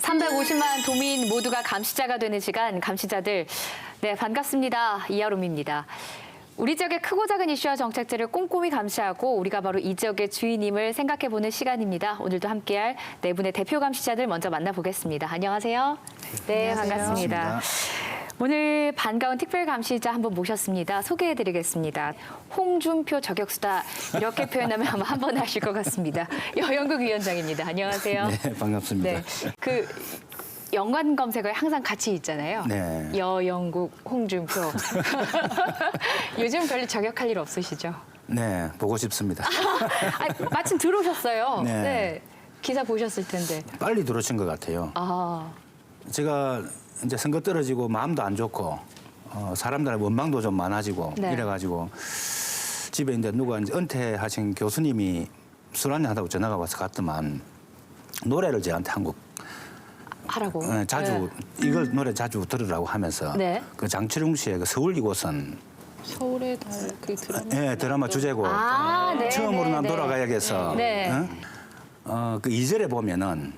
350만 도민 모두가 감시자가 되는 시간, 감시자들. 네, 반갑습니다. 이하롬입니다. 우리 지역의 크고 작은 이슈와 정책들을 꼼꼼히 감시하고 우리가 바로 이 지역의 주인임을 생각해보는 시간입니다. 오늘도 함께할 네 분의 대표 감시자들 먼저 만나보겠습니다. 안녕하세요. 네, 반갑습니다. 반갑습니다. 오늘 반가운 특별 감시자 한 분 모셨습니다. 소개해드리겠습니다. 홍준표 저격수다 이렇게 표현하면 아마 한 번에 하실 것 같습니다. 여영국 위원장입니다. 안녕하세요. 네, 반갑습니다. 네, 그 연관 검색어에 항상 같이 있잖아요. 네. 여영국, 홍준표. 요즘 별로 저격할 일 없으시죠? 네, 보고 싶습니다. 마침 들어오셨어요. 네. 네, 기사 보셨을 텐데. 빨리 들어오신 것 같아요. 아, 제가 이제 선거 떨어지고 마음도 안 좋고 사람들의 원망도 좀 많아지고 네. 이래가지고 집에 이제 누가 이제 은퇴하신 교수님이 술 한잔 하다고 전화가 와서 갔더만 노래를 저한테 한곡 하라고. 자주 이걸 노래 자주 들으라고 하면서 네. 그 장철웅 씨의 그 서울 2호선 서울의 달 그 드라마. 네, 드라마 주제곡 네, 처음으로 네, 난 네. 돌아가야겠어. 네. 그 2절에 보면은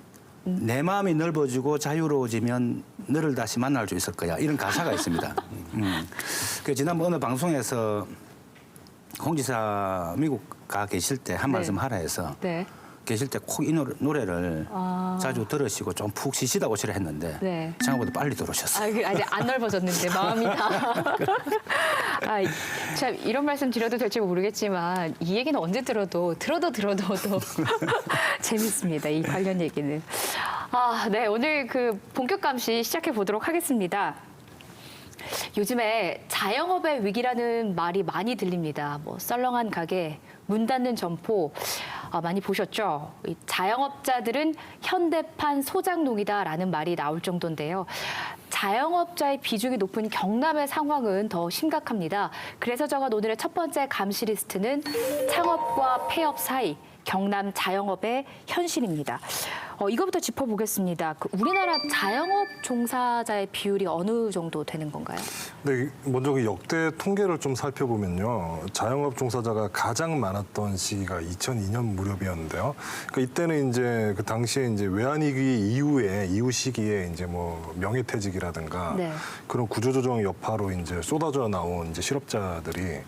내 마음이 넓어지고 자유로워지면 너를 다시 만날 수 있을 거야. 이런 가사가 있습니다. 그 지난번 어느 방송에서 홍 지사 미국 가 계실 때 한 네. 말씀 하라 해서 네. 계실 때 콕 이 노래를 자주 들으시고 좀 푹 쉬시다 오시라 했는데 네. 생각보다 빨리 들어오셨어요. 아직 안 넓어졌는데 마음이 다. 참 이런 말씀 드려도 될지 모르겠지만 이 얘기는 언제 들어도 재밌습니다. 이 관련 얘기는. 네, 오늘 그 본격 감시 시작해 보도록 하겠습니다. 요즘에 자영업의 위기라는 말이 많이 들립니다. 뭐 썰렁한 가게, 문 닫는 점포 많이 보셨죠? 이 자영업자들은 현대판 소작농이다라는 말이 나올 정도인데요. 자영업자의 비중이 높은 경남의 상황은 더 심각합니다. 그래서 정한 오늘의 첫 번째 감시 리스트는 창업과 폐업 사이, 경남 자영업의 현실입니다. 이거부터 짚어보겠습니다. 우리나라 자영업 종사자의 비율이 어느 정도 되는 건가요? 네, 먼저 그 역대 통계를 좀 살펴보면요. 자영업 종사자가 가장 많았던 시기가 2002년 무렵이었는데요. 그러니까 이때는 이제 그 당시에 이제 외환위기 이후 시기에 이제 뭐 명예퇴직이라든가 네. 그런 구조조정 여파로 이제 쏟아져 나온 이제 실업자들이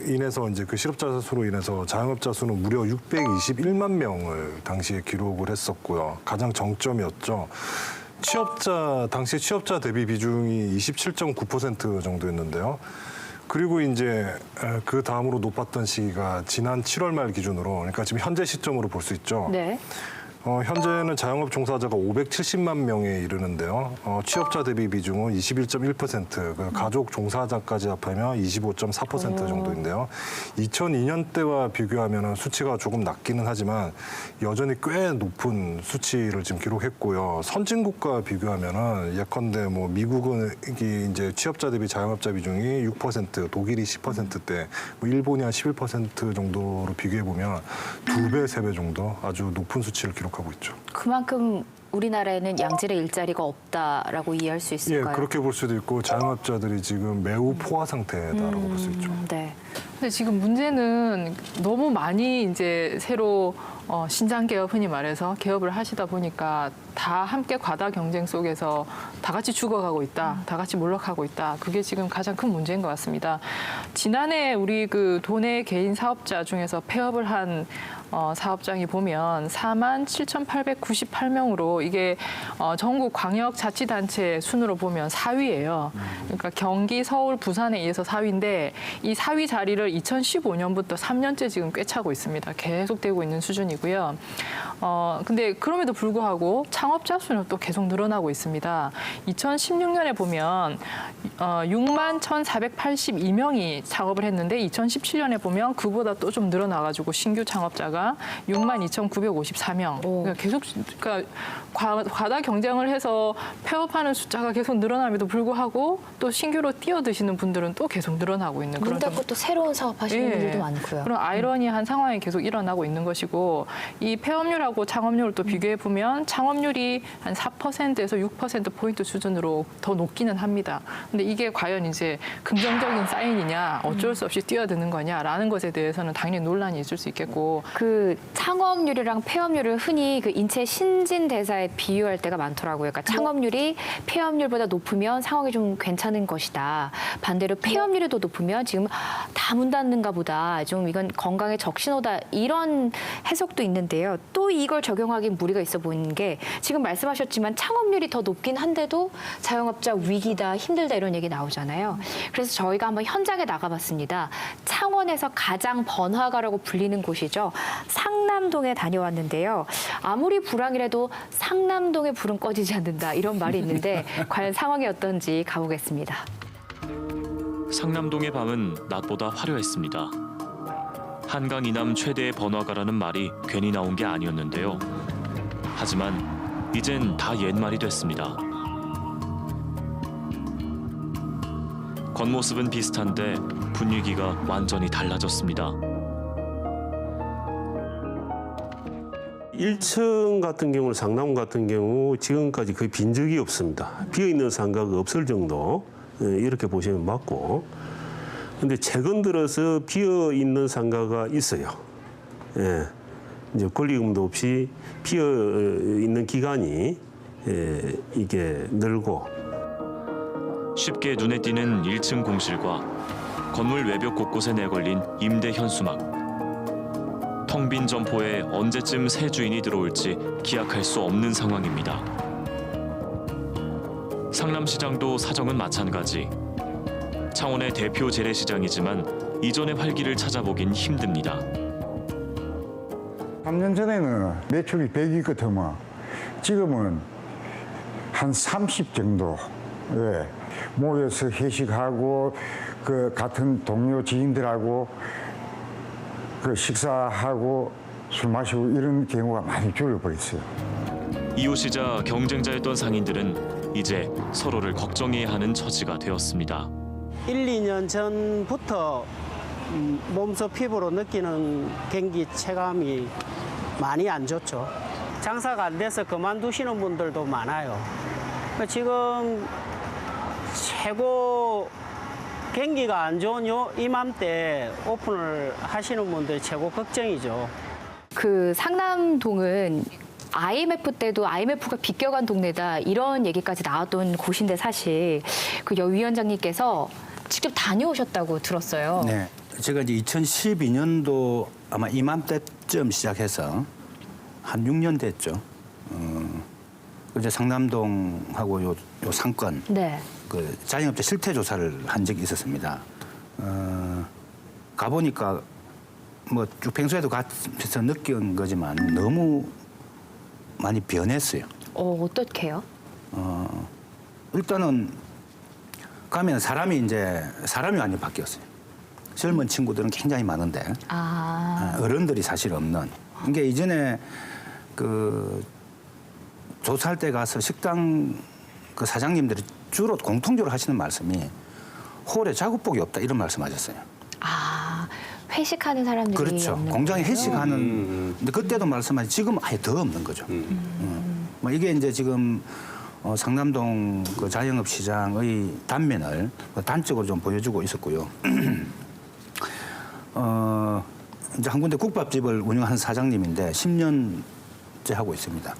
인해서 이제 그 실업자 수로 인해서 자영업자 수는 무려 621만 명을 당시에 기록을 했었고요. 가장 정점이었죠. 당시 취업자 대비 비중이 27.9% 정도였는데요. 그리고 이제 그 다음으로 높았던 시기가 지난 7월 말 기준으로, 그러니까 지금 현재 시점으로 볼 수 있죠. 네. 현재는 자영업 종사자가 570만 명에 이르는데요. 취업자 대비 비중은 21.1%, 그 가족 종사자까지 합하면 25.4% 정도인데요. 2002년 때와 비교하면 수치가 조금 낮기는 하지만 여전히 꽤 높은 수치를 지금 기록했고요. 선진국과 비교하면은 예컨대 뭐 미국은 이제 취업자 대비 자영업자 비중이 6%, 독일이 10%대, 뭐 일본이 한 11% 정도로 비교해 보면 2배, 3배 정도 아주 높은 수치를 기록합니다. 하고 있죠. 그만큼 우리나라에는 양질의 일자리가 없다라고 이해할 수 있을까요? 예, 그렇게 볼 수도 있고 자영업자들이 지금 매우 포화 상태다라고 볼 수 있죠. 네. 근데 지금 문제는 너무 많이 이제 새로 신장 개업 흔히 말해서 개업을 하시다 보니까 다 함께 과다 경쟁 속에서 다 같이 죽어가고 있다, 다 같이 몰락하고 있다. 그게 지금 가장 큰 문제인 것 같습니다. 지난해 우리 그 도내 개인 사업자 중에서 폐업을 한 사업장이 보면 47,898명으로 이게 전국 광역자치단체 순으로 보면 4위예요. 그러니까 경기, 서울, 부산에 의해서 4위인데 이 4위 자리를 2015년부터 3년째 지금 꿰차고 있습니다. 계속되고 있는 수준이고요. 근데 그럼에도 불구하고 창업자 수는 또 계속 늘어나고 있습니다. 2016년에 보면 6만 1,482명이 창업을 했는데 2017년에 보면 그보다 또 좀 늘어나가지고 신규 창업자가 6만 2,954명. 그러니까 계속 그러니까 과다 경쟁을 해서 폐업하는 숫자가 계속 늘어남에도 불구하고 또 신규로 뛰어드시는 분들은 또 계속 늘어나고 있는 문 그런 닫고 또 새로운 사업하시는 예. 분들도 많고요. 그런 아이러니한 상황이 계속 일어나고 있는 것이고 이 폐업률하고 창업률을 또 비교해 보면 창업률이 한 4%에서 6%포인트 수준으로 더 높기는 합니다. 근데 이게 과연 이제 긍정적인 사인이냐 어쩔 수 없이 뛰어드는 거냐라는 것에 대해서는 당연히 논란이 있을 수 있겠고 그 창업률이랑 폐업률을 흔히 그 인체 신진대사에 비유할 때가 많더라고요. 그러니까 창업률이 폐업률보다 높으면 상황이 좀 괜찮은 것이다. 반대로 폐업률이 더 높으면 지금 다 문 닫는가 보다. 좀 이건 건강에 적신호다. 이런 해석도 있는데요. 또 이걸 적용하기엔 무리가 있어 보이는 게 지금 말씀하셨지만 창업률이 더 높긴 한데도 자영업자 위기다, 힘들다 이런 얘기 나오잖아요. 그래서 저희가 한번 현장에 나가봤습니다. 창원에서 가장 번화가라고 불리는 곳이죠. 상남동에 다녀왔는데요. 아무리 불황이라도 상남동의 불은 꺼지지 않는다 이런 말이 있는데 과연 상황이 어떤지 가보겠습니다. 상남동의 밤은 낮보다 화려했습니다. 한강 이남 최대의 번화가라는 말이 괜히 나온 게 아니었는데요. 하지만 이젠 다 옛말이 됐습니다. 겉모습은 비슷한데 분위기가 완전히 달라졌습니다. 1층 같은 경우는 상남 같은 경우 지금까지 거의 빈 적이 없습니다. 비어있는 상가가 없을 정도 이렇게 보시면 맞고, 근데 최근 들어서 비어있는 상가가 있어요. 예, 이제 권리금도 없이 비어있는 기간이 이게 늘고. 쉽게 눈에 띄는 1층 공실과 건물 외벽 곳곳에 내걸린 임대 현수막. 텅 빈 점포에 언제쯤 새 주인이 들어올지 기약할 수 없는 상황입니다. 상남시장도 사정은 마찬가지. 창원의 대표 재래시장이지만 이전의 활기를 찾아보긴 힘듭니다. 3년 전에는 매출이 100이거든요. 지금은 한 30 정도. 예. 모여서 회식하고 그 같은 동료 지인들하고 그 식사하고 술 마시고 이런 경우가 많이 줄어버렸어요. 이웃이자 경쟁자였던 상인들은 이제 서로를 걱정해야 하는 처지가 되었습니다. 1, 2년 전부터 몸소 피부로 느끼는 경기 체감이 많이 안 좋죠. 장사가 안 돼서 그만두시는 분들도 많아요. 지금 최고 경기가 안 좋은 이맘때 오픈을 하시는 분들이 최고 걱정이죠. 그 상남동은 IMF 때도 IMF가 비껴간 동네다 이런 얘기까지 나왔던 곳인데 사실 그 여 위원장님께서 직접 다녀오셨다고 들었어요. 네, 제가 이제 2012년도 아마 이맘때쯤 시작해서 한 6년 됐죠. 이제 상남동하고 요 상권 네. 그 자영업자 실태 조사를 한 적이 있었습니다. 가보니까 뭐 쭉 평소에도 같이 느낀 거지만 너무 많이 변했어요. 어떻게요? 일단은 가면 사람이 많이 바뀌었어요. 젊은 친구들은 굉장히 많은데 어른들이 사실 없는. 그러니까 이전에 그 조사할 때 가서 식당 그 사장님들이 주로 공통적으로 하시는 말씀이 홀에 작업복이 없다 이런 말씀하셨어요. 회식하는 사람들이 그렇죠. 없는 공장에 거예요? 회식하는. 근데 그때도 말씀하신 지금 아예 더 없는 거죠. 뭐 이게 이제 지금 상남동 그 자영업 시장의 단면을 단적으로 좀 보여주고 있었고요. 이제 한 군데 국밥집을 운영하는 사장님인데 10년째 하고 있습니다.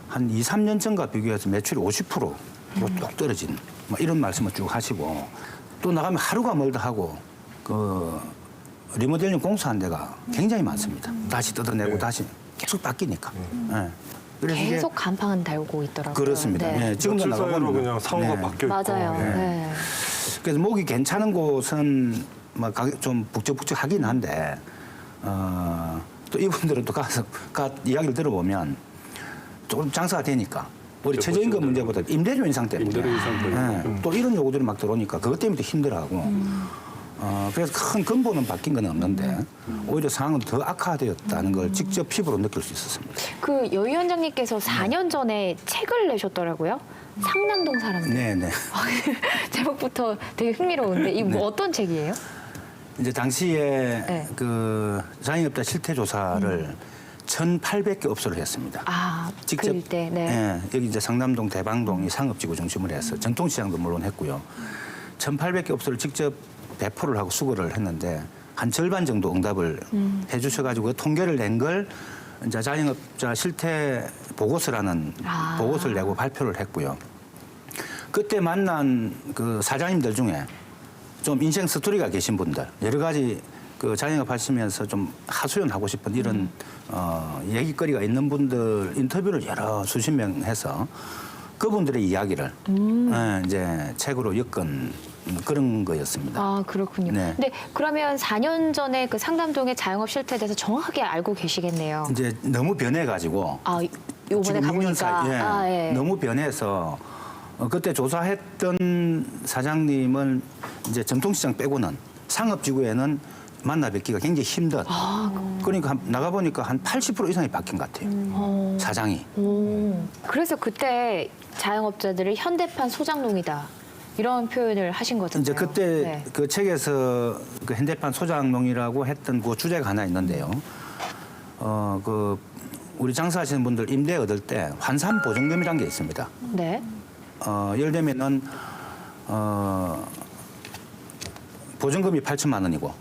한 2, 3년 전과 비교해서 매출이 50%로 뚝 떨어진 뭐 이런 말씀을 쭉 하시고, 또 나가면 하루가 멀다 하고 그 리모델링 공사한 데가 굉장히 많습니다. 다시 뜯어내고 다시 계속 바뀌니까. 네. 그래서 이게 계속 간판은 달고 있더라고요. 그렇습니다. 네. 네, 지금도 며칠 사이로 나가보면 그냥 상호가 네. 바뀌어 있고. 맞아요. 예. 네. 그래서 목이 괜찮은 곳은 뭐 좀 북적북적하긴 한데 또 이분들은 또 가서 이야기를 들어보면 조금 장사가 되니까 우리 최저임금 문제보다 임대료 인상 때문에 또 이런 요구들이 막 들어오니까 그것 때문에 더 힘들어하고 그래서 큰 근본은 바뀐 건 없는데 오히려 상황은 더 악화되었다는 걸 직접 피부로 느낄 수 있었습니다. 그 여 위원장님께서 4년 전에 책을 내셨더라고요. 상남동 사람들. 네네. 제목부터 되게 흥미로운데 이 뭐 어떤 책이에요? 이제 당시에 네. 그 자영업자 실태 조사를 1,800개 업소를 했습니다. 직접 그때, 네. 예, 여기 이제 상남동, 대방동이 상업지구 중심으로 해서 전통시장도 물론 했고요. 1,800개 업소를 직접 배포를 하고 수거를 했는데 한 절반 정도 응답을 해주셔가지고 그 통계를 낸 걸 이제 자영업자 실태 보고서라는 보고서를 내고 발표를 했고요. 그때 만난 그 사장님들 중에 좀 인생 스토리가 계신 분들, 여러 가지 그 자영업 하시면서 좀 하소연하고 싶은 이런 얘기거리가 있는 분들 인터뷰를 여러 수십 명 해서 그분들의 이야기를 이제 책으로 엮은 그런 거였습니다. 아, 그렇군요. 네. 근데 그러면 4년 전에 그 상담동의 자영업 실태에 대해서 정확하게 알고 계시겠네요. 이제 너무 변해가지고 아, 요번에 지금 6년 가보니까. 사이, 예. 너무 변해서 그때 조사했던 사장님은 이제 전통시장 빼고는 상업지구에는 만나 뵙기가 굉장히 힘든. 그러니까 나가보니까 한 80% 이상이 바뀐 것 같아요. 사장이. 그래서 그때 자영업자들을 현대판 소장농이다. 이런 표현을 하신 거잖아요. 이제 그때 네. 그 책에서 그 현대판 소장농이라고 했던 그 주제가 하나 있는데요. 그 우리 장사하시는 분들 임대 얻을 때 환산 보증금이라는 게 있습니다. 네. 예를 들면은 보증금이 8천만 원이고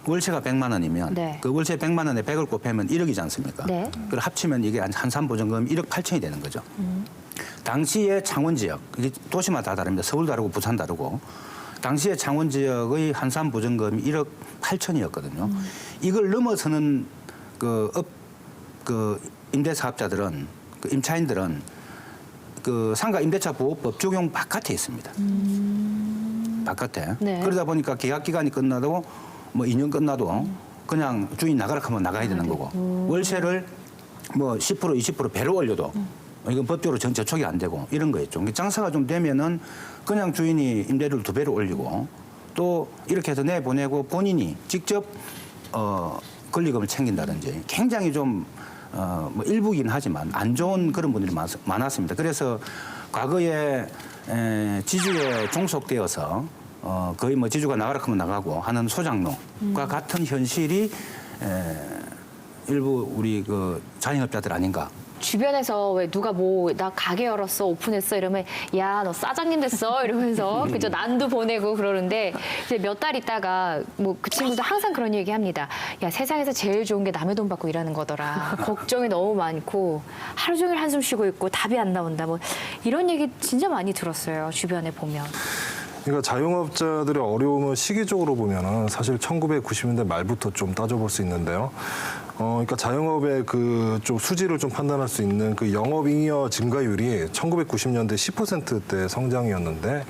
월세가 100만 원이면 네. 그 월세 100만 원에 100을 곱하면 1억이지 않습니까? 네. 그걸 합치면 이게 한산 보증금이 1억 8천이 되는 거죠. 당시에 창원 지역, 이게 도시마다 다 다릅니다. 서울 다르고 부산 다르고 당시에 창원 지역의 한산 보증금이 1억 8천이었거든요. 이걸 넘어서는 그 임대사업자들은 그 임차인들은 그 상가 임대차 보호법 적용 바깥에 있습니다. 바깥에. 네. 그러다 보니까 계약 기간이 끝나도 뭐 2년 끝나도 그냥 주인 나가라 하면 나가야 되는 거고 월세를 뭐 10% 20% 배로 올려도 이건 법적으로 저촉이 안 되고 이런 거였죠. 그러니까 장사가 좀 되면은 그냥 주인이 임대료를 2배로 올리고 또 이렇게 해서 내보내고 본인이 직접 권리금을 챙긴다든지 굉장히 좀 뭐 일부긴 하지만 안 좋은 그런 분들이 많았습니다. 그래서 과거에 지주에 종속되어서 거의 뭐 지주가 나가라 하면 나가고 하는 소장농과 같은 현실이 일부 우리 그 자영업자들 아닌가. 주변에서 왜 누가 뭐 나 가게 열었어 오픈했어 이러면 야 너 사장님 됐어 이러면서 그죠 난도 보내고 그러는데 이제 몇 달 있다가 뭐 그 친구도 항상 그런 얘기 합니다. 야 세상에서 제일 좋은 게 남의 돈 받고 일하는 거더라. 걱정이 너무 많고 하루 종일 한숨 쉬고 있고 답이 안 나온다. 뭐 이런 얘기 진짜 많이 들었어요. 주변에 보면. 그러니까 자영업자들의 어려움은 시기적으로 보면은 사실 1990년대 말부터 좀 따져볼 수 있는데요. 그러니까 자영업의 그쪽 수지를 좀 판단할 수 있는 그 영업잉여 증가율이 1990년대 10%대 성장이었는데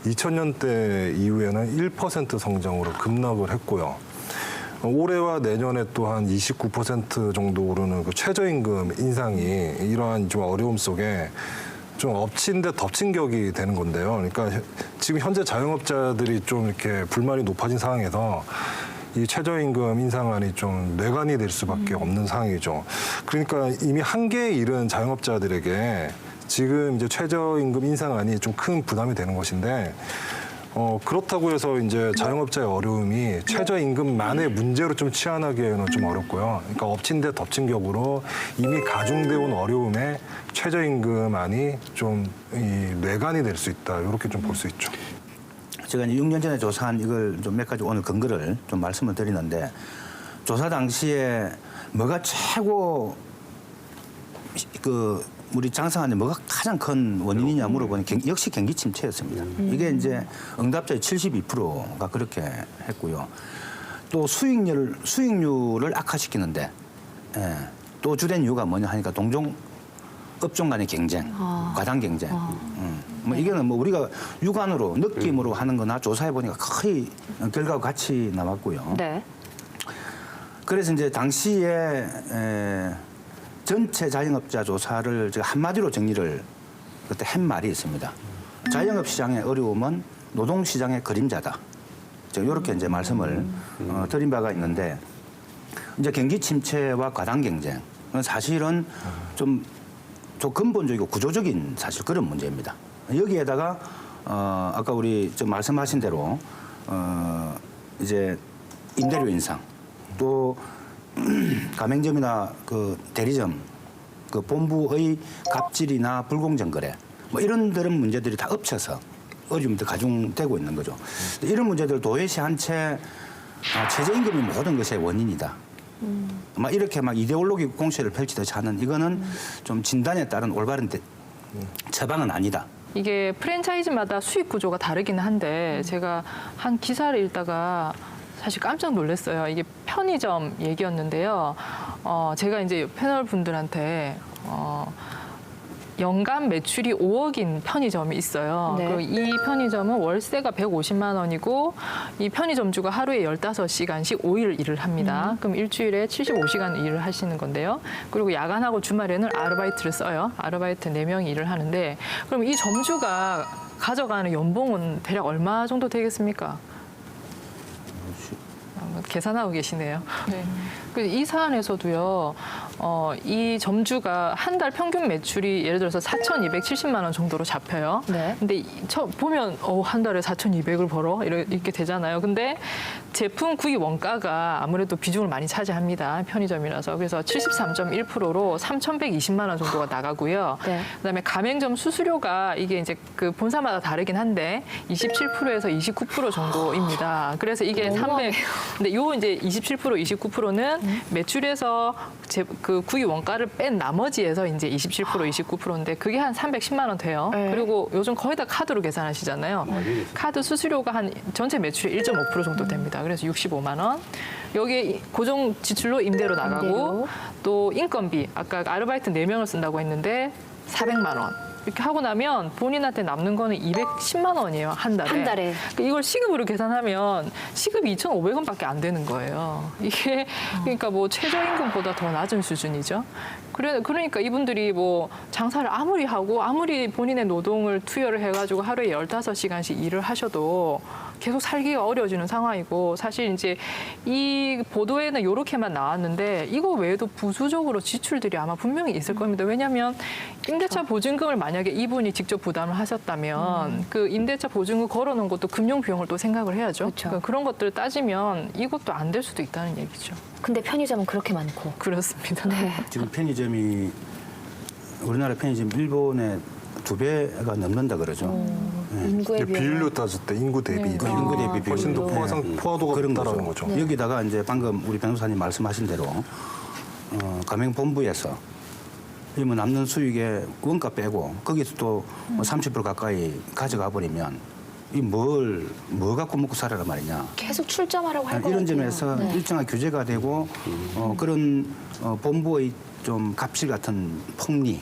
2000년대 이후에는 1% 성장으로 급락을 했고요. 올해와 내년에 또한 29% 정도 오르는 그 최저임금 인상이 이러한 좀 어려움 속에 좀 엎친 데 덮친 격이 되는 건데요. 그러니까 지금 현재 자영업자들이 좀 이렇게 불만이 높아진 상황에서 이 최저임금 인상안이 좀 뇌관이 될 수밖에 없는 상황이죠. 그러니까 이미 한계에 이른 자영업자들에게 지금 이제 최저임금 인상안이 좀 큰 부담이 되는 것인데 그렇다고 해서 이제 자영업자의 어려움이 최저임금만의 문제로 좀 치환하기에는 좀 어렵고요. 그러니까 엎친 데 덮친 격으로 이미 가중되어 온 어려움에 최저임금안이 좀 뇌관이 될 수 있다. 이렇게 좀 볼 수 있죠. 제가 이제 6년 전에 조사한 이걸 좀 몇 가지 오늘 근거를 좀 말씀을 드리는데 조사 당시에 뭐가 최고 그 우리 장사하는데 뭐가 가장 큰 원인이냐 물어보니 역시 경기 침체였습니다. 이게 이제 응답자의 72%가 그렇게 했고요. 또 수익률을 악화시키는데 또 주된 이유가 뭐냐 하니까 동종 업종 간의 경쟁, 과당 경쟁. 뭐 이게는 뭐 우리가 육안으로 느낌으로 하는 거나 조사해 보니까 거의 결과가 같이 나왔고요. 네. 그래서 이제 당시에 전체 자영업자 조사를 제가 한마디로 정리를 그때 한 말이 있습니다. 자영업 시장의 어려움은 노동 시장의 그림자다. 제가 이렇게 이제 말씀을 드린 바가 있는데 이제 경기 침체와 과당 경쟁 사실은 좀 근본적이고 구조적인 사실 그런 문제입니다. 여기에다가 아까 우리 좀 말씀하신 대로 이제 임대료 인상 또 가맹점이나 그 대리점 그 본부의 갑질이나 불공정 거래 뭐 이런 문제들이 다 엎쳐서 어려움도 가중되고 있는 거죠. 이런 문제들 도외시한 채 최저임금이 모든 것의 원인이다. 막 이렇게 막 이데올로기 공세를 펼치듯이 하는 이거는 좀 진단에 따른 올바른 처방은 아니다. 이게 프랜차이즈마다 수익 구조가 다르긴 한데 제가 한 기사를 읽다가 사실 깜짝 놀랐어요. 이게 편의점 얘기였는데요. 제가 이제 패널 분들한테 연간 매출이 5억인 편의점이 있어요. 네. 그리고 이 편의점은 월세가 150만 원이고 이 편의점주가 하루에 15시간씩 5일 일을 합니다. 그럼 일주일에 75시간 일을 하시는 건데요. 그리고 야간하고 주말에는 아르바이트를 써요. 아르바이트 4명이 일을 하는데 그럼 이 점주가 가져가는 연봉은 대략 얼마 정도 되겠습니까? 계산하고 계시네요. 네. 이 사안에서도요, 이 점주가 한 달 평균 매출이 예를 들어서 4,270만 원 정도로 잡혀요. 네. 근데 보면 한 달에 4,200을 벌어 이렇게 되잖아요. 근데 제품 구입 원가가 아무래도 비중을 많이 차지합니다. 편의점이라서. 그래서 73.1%로 3,120만 원 정도가 나가고요. 네. 그다음에 가맹점 수수료가 이게 이제 그 본사마다 다르긴 한데 27%에서 29% 정도입니다. 그래서 이게 300. 근데 요 이제 27%, 29%는 매출에서 그 구입 원가를 뺀 나머지에서 이제 27%, 29%인데 그게 한 310만 원 돼요. 네. 그리고 요즘 거의 다 카드로 계산하시잖아요. 카드 수수료가 한 전체 매출의 1.5% 정도 됩니다. 그래서 65만 원. 여기에 고정 지출로 임대료 나가고 임대료. 또 인건비, 아까 아르바이트 4명을 쓴다고 했는데 400만 원. 이렇게 하고 나면 본인한테 남는 거는 210만 원이에요, 한 달에. 한 달에. 그러니까 이걸 시급으로 계산하면 시급이 2,500원밖에 안 되는 거예요. 이게 그러니까 뭐 최저임금보다 더 낮은 수준이죠. 그러니까 이분들이 뭐 장사를 아무리 하고 아무리 본인의 노동을 투여를 해가지고 하루에 15시간씩 일을 하셔도 계속 살기가 어려워지는 상황이고 사실 이제 이 보도에는 이렇게만 나왔는데 이거 외에도 부수적으로 지출들이 아마 분명히 있을 겁니다. 왜냐하면 임대차 보증금을 만약에 이분이 직접 부담을 하셨다면 그 임대차 보증금 걸어놓은 것도 금융 비용을 또 생각을 해야죠. 그렇죠. 그러니까 그런 것들을 따지면 이것도 안 될 수도 있다는 얘기죠. 근데 편의점은 그렇게 많고. 그렇습니다. 네. 지금 편의점이 우리나라 편의점 일본의 2배가 넘는다 그러죠. 인구에 비해 비율로 따질 때 인구 대비 네. 인구 대비 비율로. 훨씬 더 포화도가 그런 높다라는 거죠. 거죠. 여기다가 이제 방금 우리 변호사님 말씀하신 대로 가맹본부에서 이 뭐 남는 수익에 원가 빼고 거기서 또 30% 가까이 가져가 버리면 이 뭐 갖고 먹고 살아라 말이냐. 계속 출점하라고 할 것 같아요. 이런 점에서 네. 일정한 규제가 되고 그런 본부의 좀 갑질 같은 폭리,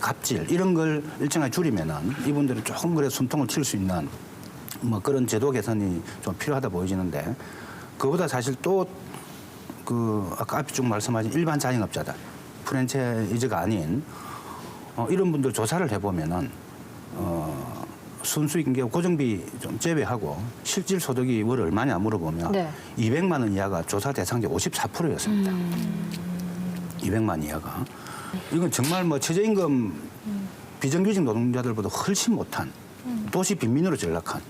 갑질 이런 걸 일정하게 줄이면은 이분들은 조금 그래 숨통을 칠 수 있는 뭐 그런 제도 개선이 좀 필요하다 보여지는데 그보다 사실 또 그 아까 앞에 쭉 말씀하신 일반 자영업자들 프랜차이즈가 아닌 이런 분들 조사를 해보면은 순수익 고정비 좀 제외하고 실질 소득이 월 얼마냐 물어보면 네. 200만 원 이하가 조사 대상자 54%였습니다. 200만 이하가. 이건 정말 뭐 최저임금 비정규직 노동자들보다 훨씬 못한 도시 빈민으로 전락한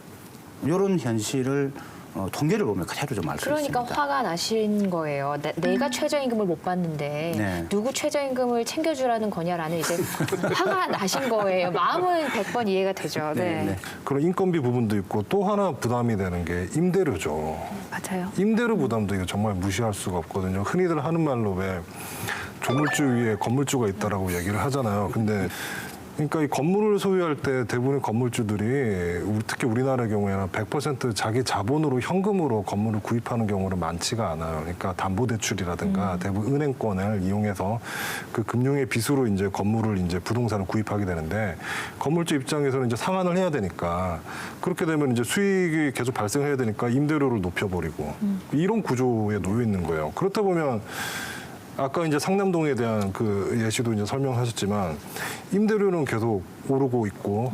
이런 현실을 통계를 보면 그대로 좀 알 수 그러니까 있습니다. 화가 나신 거예요. 내가 최저임금을 못 받는데 네. 누구 최저임금을 챙겨주라는 거냐라는 이제 화가 나신 거예요. 마음은 100번 이해가 되죠. 네. 네. 그런 인건비 부분도 있고 또 하나 부담이 되는 게 임대료죠. 맞아요. 임대료 부담도 이거 정말 무시할 수가 없거든요. 흔히들 하는 말로 왜 조물주 위에 건물주가 있다라고 얘기를 하잖아요. 근데 그러니까 이 건물을 소유할 때 대부분의 건물주들이 특히 우리나라의 경우에는 100% 자기 자본으로 현금으로 건물을 구입하는 경우는 많지가 않아요. 그러니까 담보대출이라든가 대부분 은행권을 이용해서 그 금융의 빚으로 이제 건물을 이제 부동산을 구입하게 되는데 건물주 입장에서는 이제 상환을 해야 되니까 그렇게 되면 이제 수익이 계속 발생해야 되니까 임대료를 높여버리고 이런 구조에 놓여 있는 거예요. 그렇다 보면 아까 이제 상남동에 대한 그 예시도 이제 설명하셨지만 임대료는 계속 오르고 있고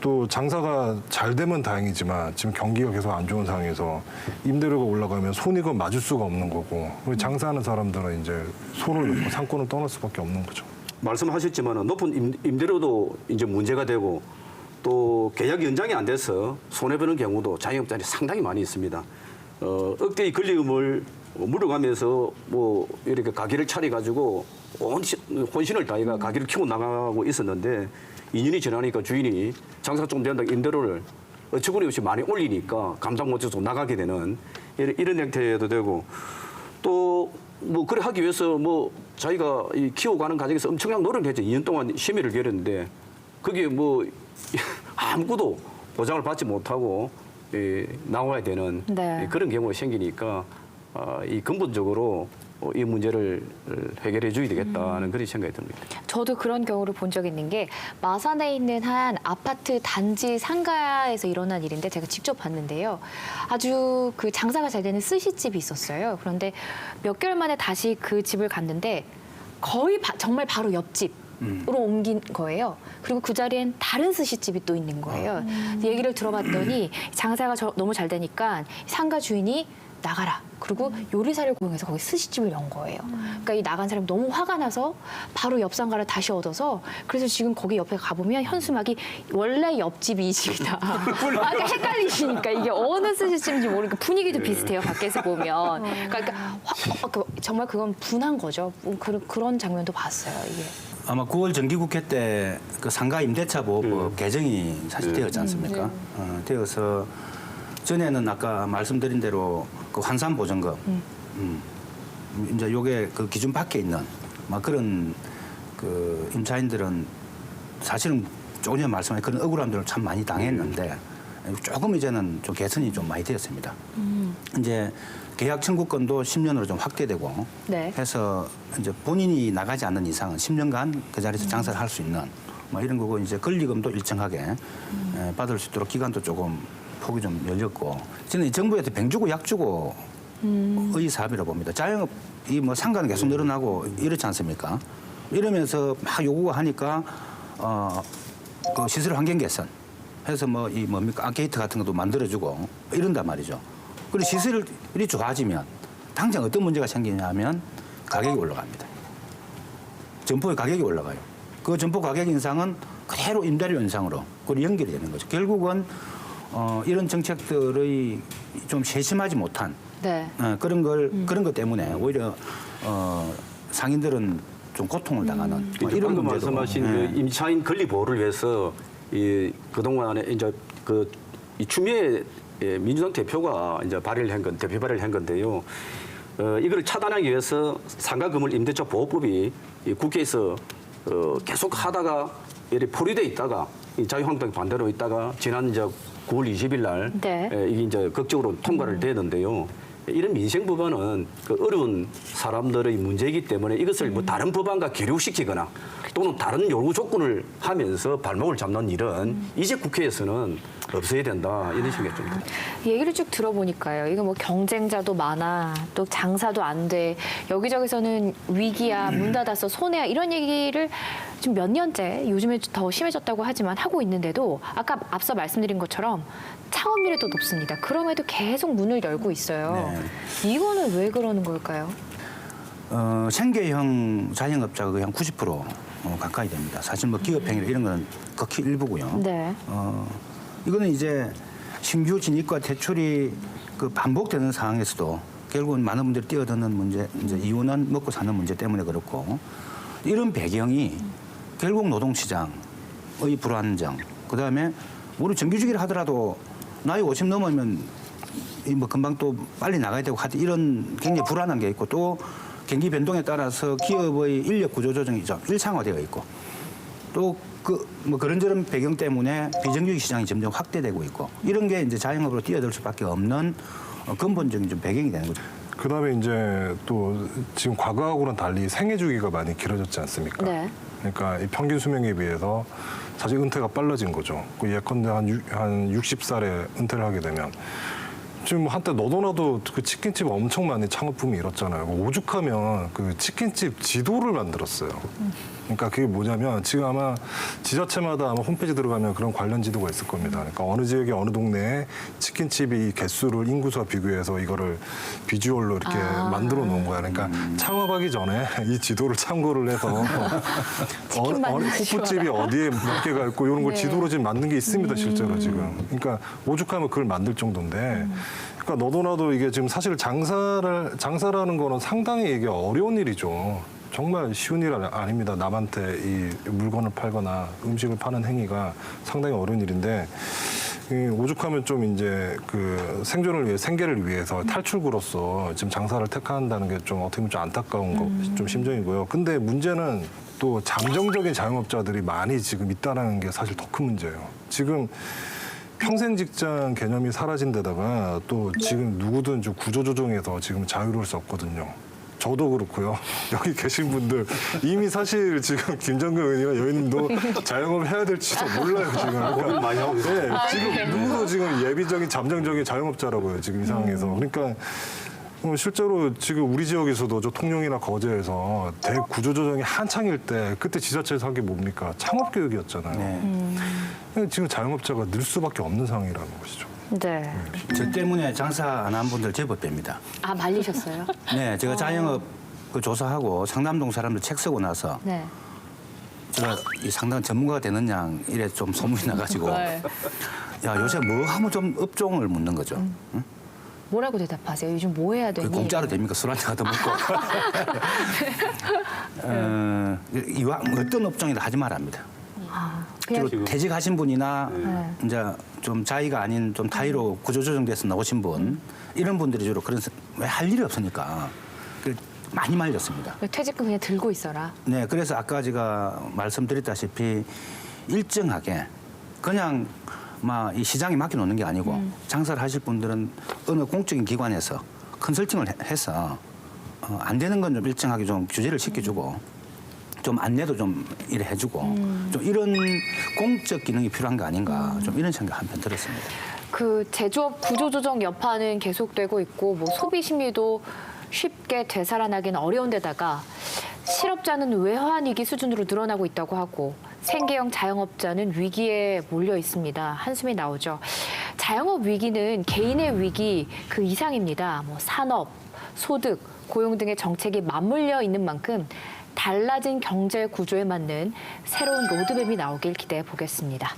또 장사가 잘 되면 다행이지만 지금 경기가 계속 안 좋은 상황에서 임대료가 올라가면 손익은 맞을 수가 없는 거고 장사하는 사람들은 이제 손을 놓고 상권을 떠날 수밖에 없는 거죠. 말씀하셨지만 높은 임대료도 이제 문제가 되고 또 계약 연장이 안 돼서 손해보는 경우도 자영업자들이 상당히 많이 있습니다. 억대의 권리금을 물어가면서 뭐 이렇게 가게를 차려가지고 혼신을 다해가 가게를 키워 나가고 있었는데 2년이 지나니까 주인이 장사 좀 된다고 임대료를 어처구니 없이 많이 올리니까 감당 못해서 나가게 되는 이런 형태도 되고 또 뭐 그래 하기 위해서 뭐 자기가 이 키워가는 과정에서 엄청난 노력을 했죠. 2년 동안 심의를 기울였는데 그게 뭐 아무것도 보장을 받지 못하고 나와야 되는 네. 그런 경우가 생기니까 이 근본적으로 이 문제를 해결해 줘야 되겠다는 그런 생각이 듭니다. 저도 그런 경우를 본 적이 있는 게 마산에 있는 한 아파트 단지 상가에서 일어난 일인데 제가 직접 봤는데요. 아주 그 장사가 잘 되는 스시집이 있었어요. 그런데 몇 개월 만에 다시 그 집을 갔는데 거의 정말 바로 옆집으로 옮긴 거예요. 그리고 그 자리엔 다른 스시집이 또 있는 거예요. 얘기를 들어봤더니 장사가 너무 잘 되니까 상가 주인이 나가라. 그리고 요리사를 고용해서 거기 스시집을 연 거예요. 그러니까 이 나간 사람이 너무 화가 나서 바로 옆 상가를 다시 얻어서 그래서 지금 거기 옆에 가보면 현수막이 원래 옆집이 이 집이다. 그러니까 헷갈리시니까 이게 어느 스시집인지 모르니까 분위기도 비슷해요. 밖에서 보면. 그러니까 정말 그건 분한 거죠. 그런 장면도 봤어요. 이게. 아마 9월 정기국회 때 그 상가 임대차 보호법 개정이 사실 되었지 않습니까? 되어서 전에는 아까 말씀드린 대로 그 환산 보전금, 이제 요게 그 기준 밖에 있는 막 그런 그 임차인들은 사실은 조금 전에 말씀하신 그런 억울함들을 참 많이 당했는데 조금 이제는 좀 개선이 좀 많이 되었습니다. 이제 계약 청구권도 10년으로 좀 확대되고 네. 해서 이제 본인이 나가지 않는 이상은 10년간 그 자리에서 장사를 할 수 있는 뭐 이런 거고 이제 권리금도 일정하게 받을 수 있도록 기간도 조금 폭이 좀 열렸고 저는 정부에서 병 주고 약 주고 의 사업이라고 봅니다. 자영업 이 뭐 상가는 계속 늘어나고 이렇지 않습니까? 이러면서 막 요구가 하니까 그 시설 환경 개선 해서 뭐 이 뭡니까 아케이트 같은 것도 만들어주고 이런단 말이죠. 그리고 시설이 좋아지면 당장 어떤 문제가 생기냐면 가격이 올라갑니다. 점포의 가격이 올라가요. 그 점포 가격 인상은 그대로 임대료 인상으로 그리고 연결이 되는 거죠. 결국은 이런 정책들의 좀 세심하지 못한 네. 그런 것 때문에 오히려 상인들은 좀 고통을 당하는 뭐 이런 방금 문제도 말씀하신 그 임차인 권리 보호를 위해서 그동안에 이제 이 추미애 민주당 대표가 이제 대표 발의를 한 건데요. 이걸 차단하기 위해서 상가건물 임대차 보호법이 이 국회에서 계속 하다가 이렇게 포위돼 있다가 이 자유한국당이 반대로 있다가 지난 이제 9월 20일 날 네. 이게 이제 극적으로 통과를 되는데요. 이런 민생 법안은 그 어려운 사람들의 문제이기 때문에 이것을 뭐 다른 법안과 기류시키거나 또는 다른 요구 조건을 하면서 발목을 잡는 일은 이제 국회에서는 없어야 된다 이런 생각이 좀 듭니다. 얘기를 쭉 들어보니까요. 이거 뭐 경쟁자도 많아, 또 장사도 안 돼, 여기저기서는 위기야, 문 닫았어, 손해야 이런 얘기를 지금 몇 년째 요즘에 더 심해졌다고 하지만 하고 있는데도 아까 앞서 말씀드린 것처럼 창업률이 또 높습니다. 그럼에도 계속 문을 열고 있어요. 이거는 왜 그러는 걸까요? 생계형 자영업자가 거의 한 90% 가까이 됩니다. 사실 뭐 기업행위 이런 건 극히 일부고요. 네. 이거는 이제 신규 진입과 퇴출이 그 반복되는 상황에서도 결국은 많은 분들이 뛰어드는 문제, 이제 이유는 먹고 사는 문제 때문에 그렇고 이런 배경이 결국 노동시장의 불안정, 그 다음에 우리 정규직이라 하더라도 나이 50 넘으면 뭐 금방 또 빨리 나가야 되고 하여튼 이런 굉장히 불안한 게 있고 또 경기 변동에 따라서 기업의 인력 구조 조정이 좀 일상화되어 있고 또 뭐 그런저런 배경 때문에 비정규직 시장이 점점 확대되고 있고 이런 게 이제 자영업으로 뛰어들 수밖에 없는 근본적인 좀 배경이 되는 거죠. 그다음에 이제 또 지금 과거하고는 달리 생애 주기가 많이 길어졌지 않습니까? 네. 그러니까 이 평균 수명에 비해서 사실 은퇴가 빨라진 거죠. 그 예컨대 한 60살에 은퇴를 하게 되면 지금 한때 너도나도 그 치킨집 엄청 많이 창업 붐이 일었잖아요. 오죽하면 그 치킨집 지도를 만들었어요. 그러니까 그게 뭐냐면 지금 아마 지자체마다 아마 홈페이지 들어가면 그런 관련 지도가 있을 겁니다. 그러니까 어느 지역에 어느 동네에 치킨집이 개수를 인구수와 비교해서 이거를 비주얼로 이렇게 만들어 놓은 거야. 그러니까 창업하기 전에 이 지도를 참고를 해서 어느 호프집이 어디에 몇 개가 있고 이런 걸 지도로 지금 만든 게 있습니다. 실제로 지금. 그러니까 오죽하면 그걸 만들 정도인데 그러니까 너도나도 이게 지금 사실 장사라는 거는 상당히 이게 어려운 일이죠. 정말 쉬운 일 아닙니다. 남한테 이 물건을 팔거나 음식을 파는 행위가 상당히 어려운 일인데 오죽하면 좀 이제 그 생존을 위해 생계를 위해서 탈출구로서 지금 장사를 택한다는 게 좀 어떻게 보면 좀 안타까운 좀 심정이고요. 근데 문제는 또 잠정적인 자영업자들이 많이 지금 있다는 게 사실 더 큰 문제예요. 지금 평생 직장 개념이 사라진 데다가 또 지금 누구든 좀 구조조정에서 지금 자유로울 수 없거든요. 저도 그렇고요. 여기 계신 분들 이미 사실 지금 김정근 의원이나 여인도 자영업을 해야 될지도 몰라요 지금. 고민 많이 하고 있어요. 네, 지금 누구도 지금 예비적인 잠정적인 자영업자라고요 지금 이 상황에서. 그러니까 실제로 지금 우리 지역에서도 저 통영이나 거제에서 대구조조정이 한창일 때 그때 지자체에서 한 게 뭡니까? 창업교육이었잖아요. 지금 자영업자가 늘 수밖에 없는 상황이라는 것이죠. 네. 저 때문에 장사 안 한 분들 제법 됩니다. 아, 말리셨어요? 네, 제가 자영업 그 조사하고 상담동 사람들 책 쓰고 나서 네. 제가 이 상당 전문가가 되는 양 이래 좀 소문이 나가지고 네. 야 요새 뭐 하면 좀 업종을 묻는 거죠. 응? 뭐라고 대답하세요? 요즘 뭐 해야 되니? 공짜로 됩니까? 술 한잔 가도 먹고. 이왕 어떤 업종이다 하지 말랍니다. 그냥 주로 퇴직하신 분이나 이제 좀 자의가 아닌 좀 타의로 구조조정돼서 나오신 분 이런 분들이 주로 그런 왜 할 일이 없으니까 많이 말렸습니다. 퇴직금 그냥 들고 있어라. 네, 그래서 아까 제가 말씀드렸다시피 일정하게 그냥 막 이 시장에 맡겨놓는 게 아니고 장사를 하실 분들은 어느 공적인 기관에서 컨설팅을 해서 안 되는 건 좀 일정하게 좀 규제를 시켜주고 좀 안내도 좀 이래 해주고 좀 이런 공적 기능이 필요한 거 아닌가 좀 이런 생각 한편 들었습니다. 그 제조업 구조조정 여파는 계속되고 있고 뭐 소비 심리도 쉽게 되살아나기는 어려운 데다가 실업자는 외환위기 수준으로 늘어나고 있다고 하고 생계형 자영업자는 위기에 몰려 있습니다. 한숨이 나오죠. 자영업 위기는 개인의 위기 그 이상입니다. 뭐 산업, 소득, 고용 등의 정책이 맞물려 있는 만큼 달라진 경제 구조에 맞는 새로운 로드맵이 나오길 기대해 보겠습니다.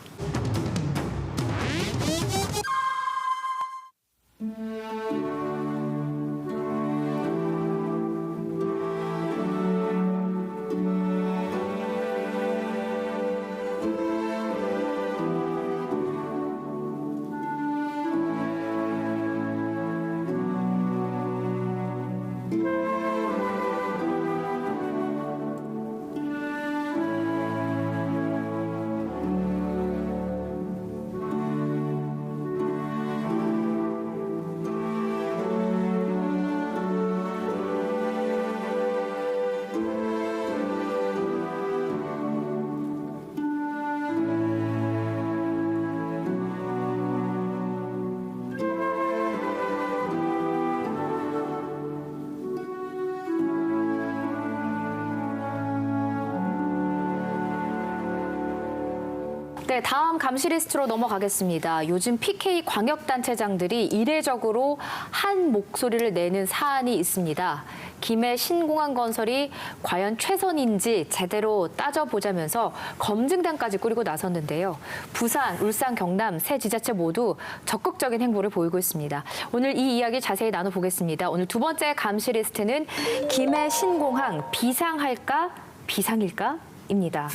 네, 다음 감시 리스트로 넘어가겠습니다. 요즘 PK 광역단체장들이 이례적으로 한 목소리를 내는 사안이 있습니다. 김해 신공항 건설이 과연 최선인지 제대로 따져보자면서 검증단까지 꾸리고 나섰는데요. 부산, 울산, 경남 세 지자체 모두 적극적인 행보를 보이고 있습니다. 오늘 이 이야기 자세히 나눠보겠습니다. 오늘 두 번째 감시 리스트는 김해 신공항 비상할까, 비상일까? 입니다.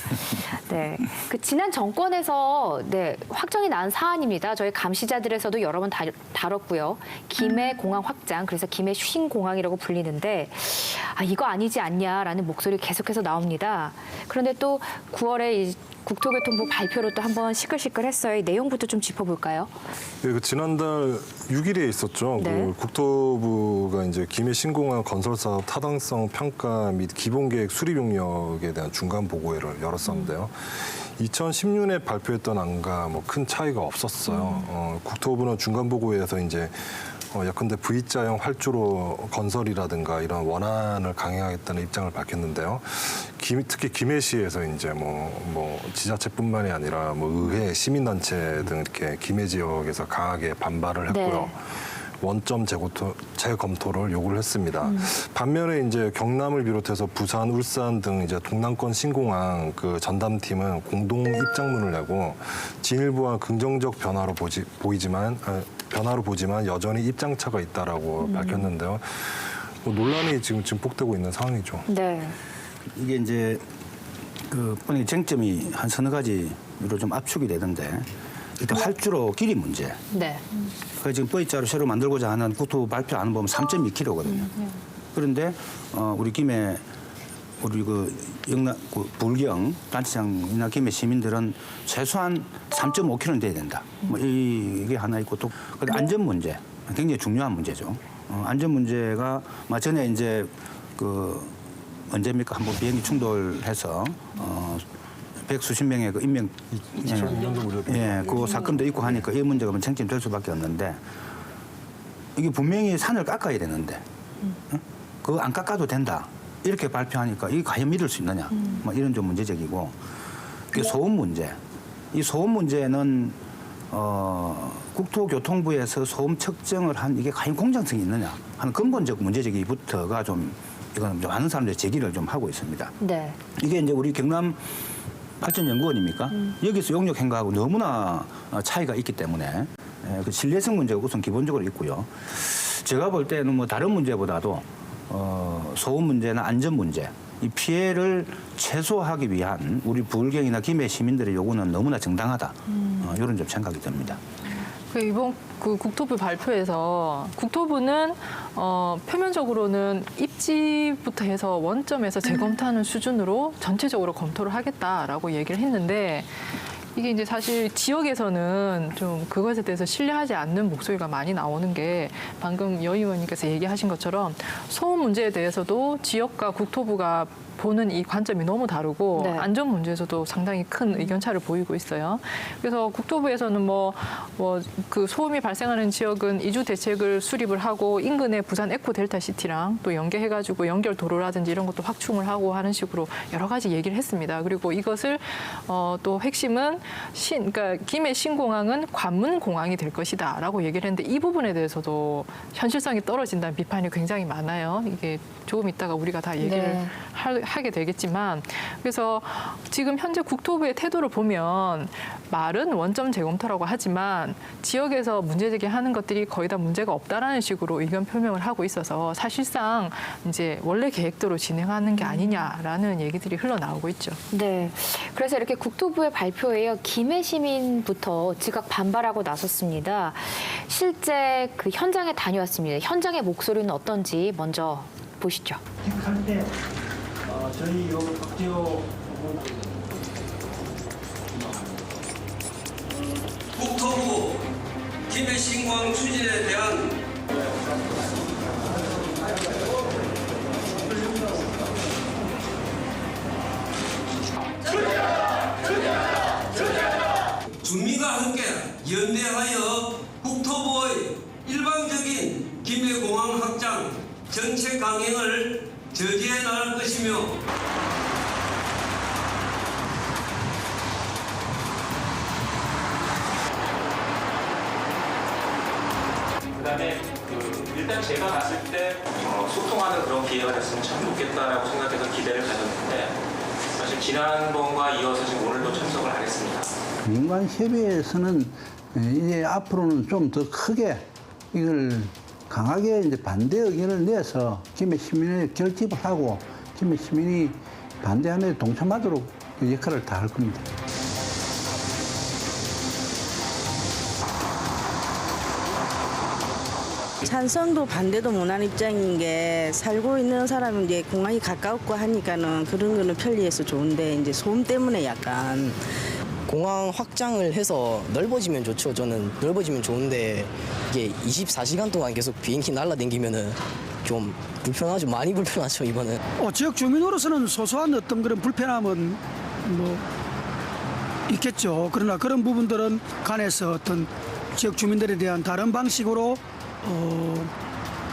네, 그 지난 정권에서 확정이 난 사안입니다. 저희 감시자들에서도 여러 번 다뤘고요. 김해 공항 확장, 그래서 김해 신공항이라고 불리는데 이거 아니지 않냐라는 목소리 계속해서 나옵니다. 그런데 또 9월에 이 국토교통부 발표로 또 한번 시끌시끌했어요. 이 내용부터 좀 짚어볼까요? 네, 그 지난달 6일에 있었죠. 네. 그 국토부가 이제 김해 신공항 건설 사업 타당성 평가 및 기본계획 수립 용역에 대한 중간 보고회를 열었었는데요. 2010년에 발표했던 안과 뭐 큰 차이가 없었어요. 국토부는 중간 보고회에서 이제 예컨대 V자형 활주로 건설이라든가 이런 원안을 강행하겠다는 입장을 밝혔는데요. 특히 김해시에서 이제 뭐 지자체뿐만이 아니라 뭐 의회, 시민단체 등 이렇게 김해 지역에서 강하게 반발을 했고요. 네. 원점 재검토를 요구를 했습니다. 반면에 이제 경남을 비롯해서 부산, 울산 등 이제 동남권 신공항 그 전담팀은 공동 입장문을 내고 진일보한 긍정적 변화로 보지만 여전히 입장차가 있다라고 밝혔는데요. 뭐 논란이 지금 증폭되고 있는 상황이죠. 네. 이게 이제 그 쟁점이 한 서너 가지로 좀 압축이 되던데 일단 활주로 길이 문제. 네. 그래서 지금 V자로 새로 만들고자 하는 국토부 발표 안 보면 3.2km거든요. 그런데 우리 김해 우리 그 영남 불경 단체장이나 김해 시민들은 최소한 3.5km는 돼야 된다. 뭐 이게 하나 있고 또 근데 안전 문제 굉장히 중요한 문제죠. 안전 문제가 전에 이제 그 언제입니까 한번 비행기 충돌해서 백수십 명의 그 인명 그 사건도 있고 하니까 이 문제가 쟁점될 수밖에 없는데 이게 분명히 산을 깎아야 되는데 그거 안 깎아도 된다 이렇게 발표하니까 이게 과연 믿을 수 있느냐 뭐 이런 좀 문제적이고 그 소음 문제 이 소음 문제는 국토교통부에서 소음 측정을 한 이게 과연 공정성이 있느냐 하는 근본적 문제제기부터가 좀 이거는 좀 많은 사람들이 제기를 좀 하고 있습니다. 네. 이게 이제 우리 경남 발전연구원입니까? 여기서 용역 행가하고 너무나 차이가 있기 때문에 그 신뢰성 문제가 우선 기본적으로 있고요. 제가 볼 때는 뭐 다른 문제보다도 소음 문제나 안전 문제, 이 피해를 최소화하기 위한 우리 부울경이나 김해 시민들의 요구는 너무나 정당하다. 이런 좀 생각이 듭니다. 이번 그 국토부 발표에서 국토부는 표면적으로는 입지부터 해서 원점에서 재검토하는 수준으로 전체적으로 검토를 하겠다라고 얘기를 했는데 이게 이제 사실 지역에서는 좀 그것에 대해서 신뢰하지 않는 목소리가 많이 나오는 게 방금 여 의원님께서 얘기하신 것처럼 소음 문제에 대해서도 지역과 국토부가 보는 이 관점이 너무 다르고 네. 안전 문제에서도 상당히 큰 의견차를 보이고 있어요. 그래서 국토부에서는 그 소음이 발생하는 지역은 이주 대책을 수립을 하고 인근의 부산 에코 델타 시티랑 또 연계해가지고 연결 도로라든지 이런 것도 확충을 하고 하는 식으로 여러 가지 얘기를 했습니다. 그리고 이것을 또 핵심은 그러니까 김해 신공항은 관문 공항이 될 것이다라고 얘기를 했는데 이 부분에 대해서도 현실성이 떨어진다는 비판이 굉장히 많아요. 이게 조금 있다가 우리가 다 얘기를 네. 하게 되겠지만 그래서 지금 현재 국토부의 태도를 보면 말은 원점 재검토라고 하지만 지역에서 문제 제기하는 것들이 거의 다 문제가 없다라는 식으로 의견 표명을 하고 있어서 사실상 이제 원래 계획대로 진행하는 게 아니냐라는 얘기들이 흘러나오고 있죠. 네. 그래서 이렇게 국토부의 발표에 김해 시민부터 즉각 반발하고 나섰습니다. 실제 그 현장에 다녀왔습니다. 현장의 목소리는 어떤지 먼저 보시죠. 할 때 저희 여기 박지호 국토부 김해 신공항 추진에 대한 주민과 함께 연대하여 국토부의 일방적인 김해공항 확장 정책 강행을 저지해 나갈 것이며 그다음에 일단 제가 봤을 때 소통하는 그런 기회가 됐으면 참 좋겠다라고 생각해서 기대를 가졌는데 사실 지난번과 이어서 지금 오늘도 참석을 안 했습니다. 민관 협의회에서는 이제 앞으로는 좀 더 크게 이걸 강하게 이제 반대 의견을 내서 김해 시민의 결집을 하고 김해 시민이 반대하는 데 동참하도록 그 역할을 다 할 겁니다. 찬성도 반대도 못한 입장인 게 살고 있는 사람은 이제 공항이 가깝고 하니까는 그런 거는 편리해서 좋은데 이제 소음 때문에 약간 공항 확장을 해서 넓어지면 좋죠. 저는 넓어지면 좋은데 이게 24시간 동안 계속 비행기 날아다니면은 좀 불편하죠. 많이 불편하죠, 이번에. 지역 주민으로서는 소소한 어떤 그런 불편함은 뭐 있겠죠. 그러나 그런 부분들은 간에서 어떤 지역 주민들에 대한 다른 방식으로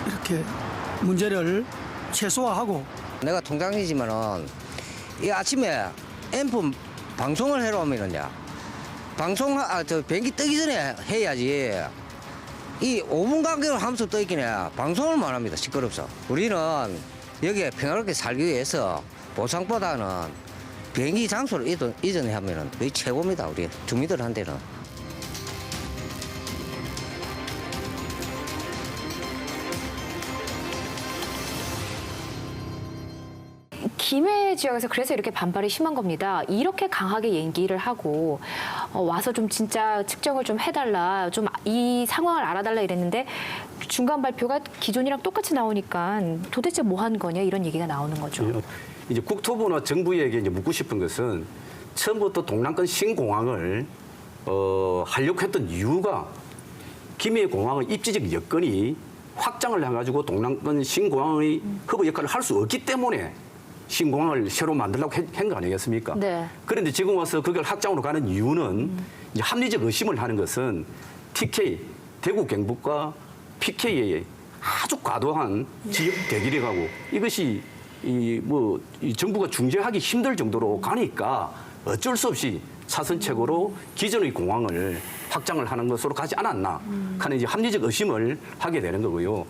이렇게 문제를 최소화하고. 내가 통장이지만은 이 아침에 앰프 방송을 해러 오면은요. 저 비행기 뜨기 전에 해야지. 이 5분 간격으로 하면서 떠 있긴 해. 방송을 못 합니다. 시끄럽서. 우리는 여기에 평화롭게 살기 위해서 보상보다는 비행기 장소를 이전하면은 거의 최고입니다. 우리 주민들한테는. 김해 지역에서 그래서 이렇게 반발이 심한 겁니다. 이렇게 강하게 얘기를 하고 와서 좀 진짜 측정을 좀 해달라, 좀 이 상황을 알아달라 이랬는데 중간 발표가 기존이랑 똑같이 나오니까 도대체 뭐 한 거냐 이런 얘기가 나오는 거죠. 이제 국토부나 정부에게 이제 묻고 싶은 것은 처음부터 동남권 신공항을 하려고 했던 이유가 김해공항의 입지적 여건이 확장을 해가지고 동남권 신공항의 허브 역할을 할 수 없기 때문에 신공항을 새로 만들려고 한 거 아니겠습니까? 네. 그런데 지금 와서 그걸 확장으로 가는 이유는 이제 합리적 의심을 하는 것은 TK, 대구 경북과 PK의 아주 과도한 지역 대결이라고 이것이 이 정부가 중재하기 힘들 정도로 가니까 어쩔 수 없이 차선책으로 기존의 공항을 확장을 하는 것으로 가지 않았나 하는 이제 합리적 의심을 하게 되는 거고요.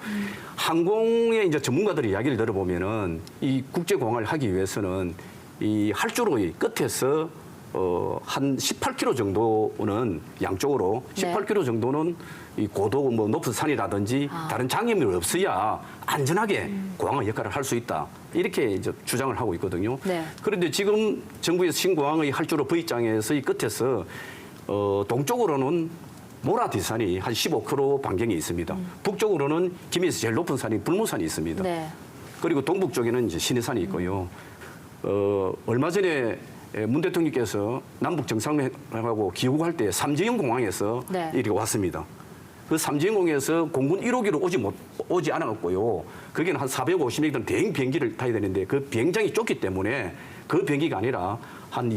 항공의 이제 전문가들의 이야기를 들어보면은 이 국제공항을 하기 위해서는 이 활주로의 끝에서 한 18km 정도는 양쪽으로 18km 정도는 이 고도 높은 산이라든지 다른 장애물이 없어야 안전하게 공항의 역할을 할 수 있다. 이렇게 이제 주장을 하고 있거든요. 네. 그런데 지금 정부에서 신공항의 활주로 V장에서의 끝에서 동쪽으로는 모라디산이 한 15km 반경이 있습니다. 북쪽으로는 김해에서 제일 높은 산이 불무산이 있습니다. 네. 그리고 동북 쪽에는 이제 신해산이 있고요. 얼마 전에 문 대통령께서 남북 정상회담하고 귀국할 때 삼지연 공항에서 네. 이렇게 왔습니다. 그 삼지연 공항에서 공군 1호기로 오지 않았고요. 거기는 한 450명 되는 대형 비행기를 타야 되는데 그 비행장이 좁기 때문에 그 비행기가 아니라 한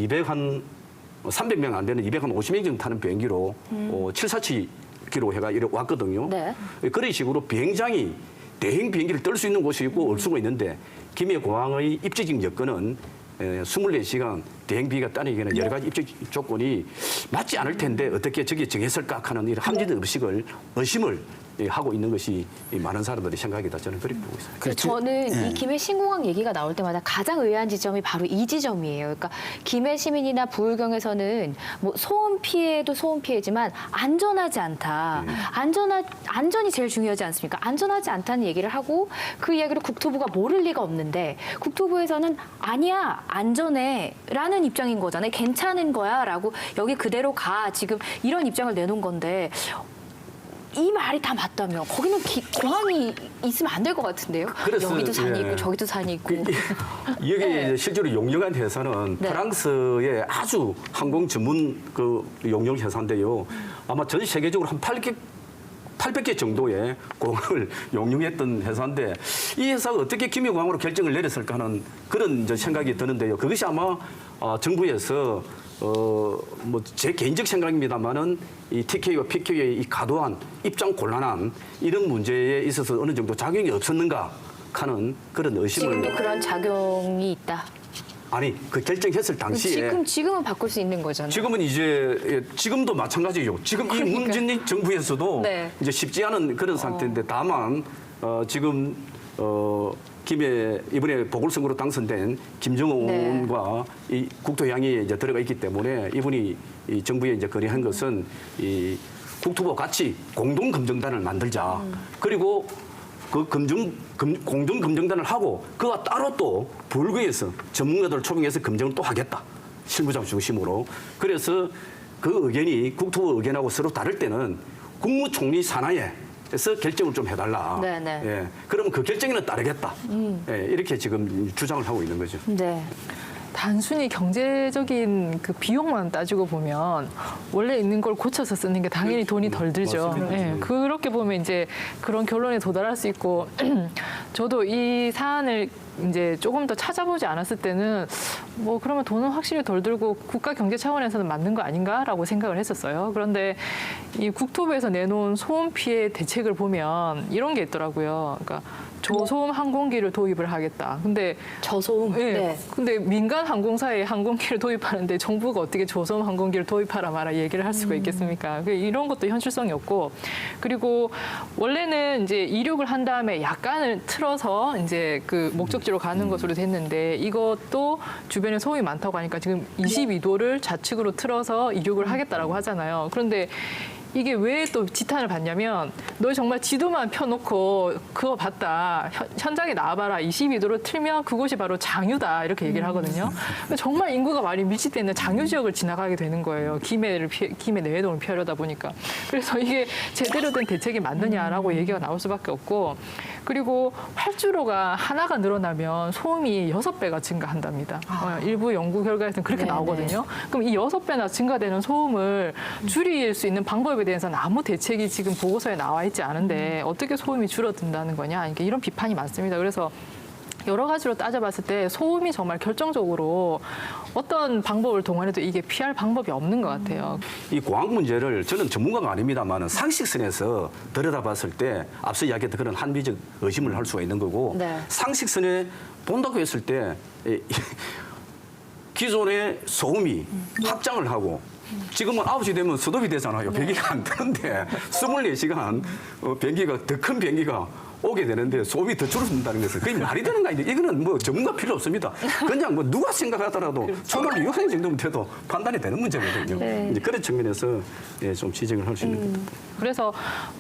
300명 안 되는 250명 정도 타는 비행기로 747기로 해가 이렇게 왔거든요. 네. 그런 식으로 비행장이 대형 비행기를 뜰 수 있는 곳이 있고 올 수가 있는데 김해공항의 입지적 여건은 24시간 대행 비행기가 따내기에는 여러 가지 입지 조건이 맞지 않을 텐데 어떻게 저게 정했을까 하는 이런 합리적 의심을 하고 있는 것이 많은 사람들의 생각이다. 저는 그렇게 보고 있습니다. 저는 이 김해 신공항 얘기가 나올 때마다 가장 의아한 지점이 바로 이 지점이에요. 그러니까 김해 시민이나 부울경에서는 뭐 소음 피해도 소음 피해지만 안전하지 않다. 안전이 제일 중요하지 않습니까? 안전하지 않다는 얘기를 하고 그 이야기를 국토부가 모를 리가 없는데 국토부에서는 아니야 안전해라는 입장인 거잖아요. 괜찮은 거야라고 여기 그대로 가 지금 이런 입장을 내놓은 건데. 이 말이 다 맞다면 거기는 공항이 있으면 안 될 것 같은데요. 여기도 산이 있고 저기도 산이 있고. 여기 실제로 용역한 회사는 프랑스의 아주 항공 전문 그 용역 회사인데요. 아마 전 세계적으로 한 800개 정도의 공항을 용역했던 회사인데 이 회사가 어떻게 김해공항으로 결정을 내렸을까 하는 그런 이제 생각이 드는데요. 그것이 아마 정부에서 제 개인적 생각입니다만은 이 TK와 PK의 이 과도한 입장 곤란한 이런 문제에 있어서 어느 정도 작용이 없었는가 하는 그런 의심을. 지금도 그런 작용이 있다. 아니 그 결정했을 당시에 지금은 바꿀 수 있는 거잖아요. 지금은 이제 지금도 마찬가지죠. 지금 이 문재인 정부에서도 이제 쉽지 않은 그런 상태인데 다만 지금 김해 이번에 보궐선거로 당선된 김정은 의원과 이 국토향이 이제 들어가 있기 때문에 이분이 이 정부에 이제 건의한 것은 이 국토부와 같이 공동 검증단을 만들자. 그리고 그 공동 검증단을 하고 그와 따로 또 불구에서 전문가들을 초빙해서 검증을 또 하겠다. 실무장 중심으로. 그래서 그 의견이 국토부 의견하고 서로 다를 때는 국무총리 산하에서 결정을 좀 해달라. 예. 그러면 그 결정에는 따르겠다. 예, 이렇게 지금 주장을 하고 있는 거죠. 네. 단순히 경제적인 그 비용만 따지고 보면 원래 있는 걸 고쳐서 쓰는 게 당연히 돈이 덜 들죠. 네, 그렇게 보면 이제 그런 결론에 도달할 수 있고 저도 이 사안을 이제 조금 더 찾아보지 않았을 때는 뭐 그러면 돈은 확실히 덜 들고 국가 경제 차원에서는 맞는 거 아닌가라고 생각을 했었어요. 그런데 이 국토부에서 내놓은 소음 피해 대책을 보면 이런 게 있더라고요. 그러니까 저소음 항공기를 도입을 하겠다. 근데 저소음. 네. 근데 민간 항공사에 항공기를 도입하는데 정부가 어떻게 저소음 항공기를 도입하라 마라 얘기를 할 수가 있겠습니까? 이런 것도 현실성이 없고 그리고 원래는 이제 이륙을 한 다음에 약간을 틀어서 이제 그 목적지로 가는 것으로 됐는데 이것도 주변에 소음이 많다고 하니까 지금 22도를 좌측으로 틀어서 이륙을 하겠다라고 하잖아요. 그런데 이게 왜 또 지탄을 받냐면 너 정말 지도만 펴놓고 그거 봤다. 현장에 나와봐라. 22도로 틀면 그곳이 바로 장유다. 이렇게 얘기를 하거든요. 정말 인구가 많이 밀집되어 있는 장유 지역을 지나가게 되는 거예요. 김해 내외동을 피하려다 보니까. 그래서 이게 제대로 된 대책이 맞느냐라고 얘기가 나올 수밖에 없고 그리고 활주로가 하나가 늘어나면 소음이 6배가 증가한답니다. 일부 연구 결과에서는 그렇게 나오거든요. 그럼 이 6배나 증가되는 소음을 줄일 수 있는 방법에 대해서는 아무 대책이 지금 보고서에 나와 있지 않은데 어떻게 소음이 줄어든다는 거냐 이런 비판이 많습니다. 그래서 여러 가지로 따져봤을 때 소음이 정말 결정적으로 어떤 방법을 동원해도 이게 피할 방법이 없는 것 같아요. 이 공항 문제를 저는 전문가가 아닙니다만 상식선에서 들여다봤을 때 앞서 이야기했던 그런 합리적 의심을 할 수가 있는 거고 상식선에 본다고 했을 때 기존의 소음이 확장을 하고 지금은 9시 되면 스톱이 되잖아요. 비행기가 안 뜨는데 24시간 비행기가 더 큰 비행기가 오게 되는데 소음이 더 줄어든다는 것은 그게 말이 되는가? 이거는 뭐 전문가 필요 없습니다. 그냥 뭐 누가 생각하더라도 초등학교 6학년 정도면 돼도 판단이 되는 문제거든요. 이제 그런 측면에서 좀 지적을 할 수 있는 겁니다. 그래서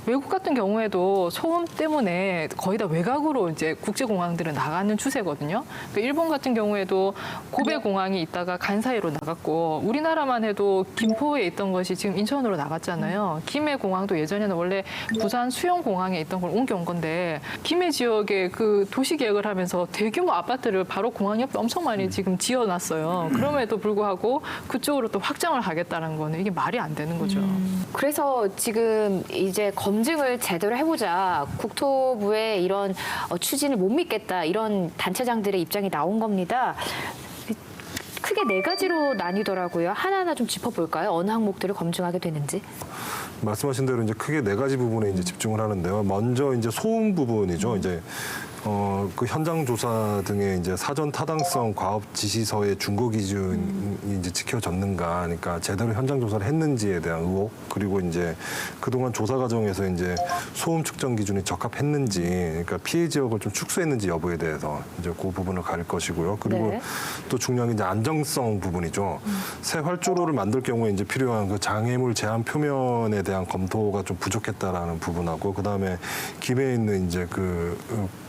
외국 같은 경우에도 소음 때문에 거의 다 외곽으로 이제 국제공항들은 나가는 추세거든요. 그러니까 일본 같은 경우에도 고베 공항이 있다가 간사이로 나갔고 우리나라만 해도 김포에 있던 것이 지금 인천으로 나갔잖아요. 김해 공항도 예전에는 원래 부산 수영 공항에 있던 걸 옮겨온 건데 김해 지역에 그 도시 계획을 하면서 대규모 아파트를 바로 공항 옆에 엄청 많이 지금 지어놨어요. 그럼에도 불구하고 그쪽으로 또 확장을 하겠다는 거는 이게 말이 안 되는 거죠. 그래서 지금 이제 검증을 제대로 해보자 국토부의 이런 추진을 못 믿겠다 이런 단체장들의 입장이 나온 겁니다. 크게 4가지로 나뉘더라고요. 하나하나 좀 짚어볼까요? 어느 항목들을 검증하게 되는지. 말씀하신 대로 이제 크게 4가지 부분에 이제 집중을 하는데요. 먼저 이제 소음 부분이죠. 이제 그 현장 조사 등의 이제 사전 타당성 과업 지시서의 준거 기준이 이제 지켜졌는가, 그러니까 제대로 현장 조사를 했는지에 대한 의혹, 그리고 이제 그동안 조사 과정에서 이제 소음 측정 기준이 적합했는지, 그러니까 피해 지역을 좀 축소했는지 여부에 대해서 이제 그 부분을 가릴 것이고요. 그리고 또 중요한 게 이제 안정성 부분이죠. 새 활주로를 만들 경우에 이제 필요한 그 장애물 제한 표면에 대한 검토가 좀 부족했다라는 부분하고, 그 다음에 김해에 있는 이제 그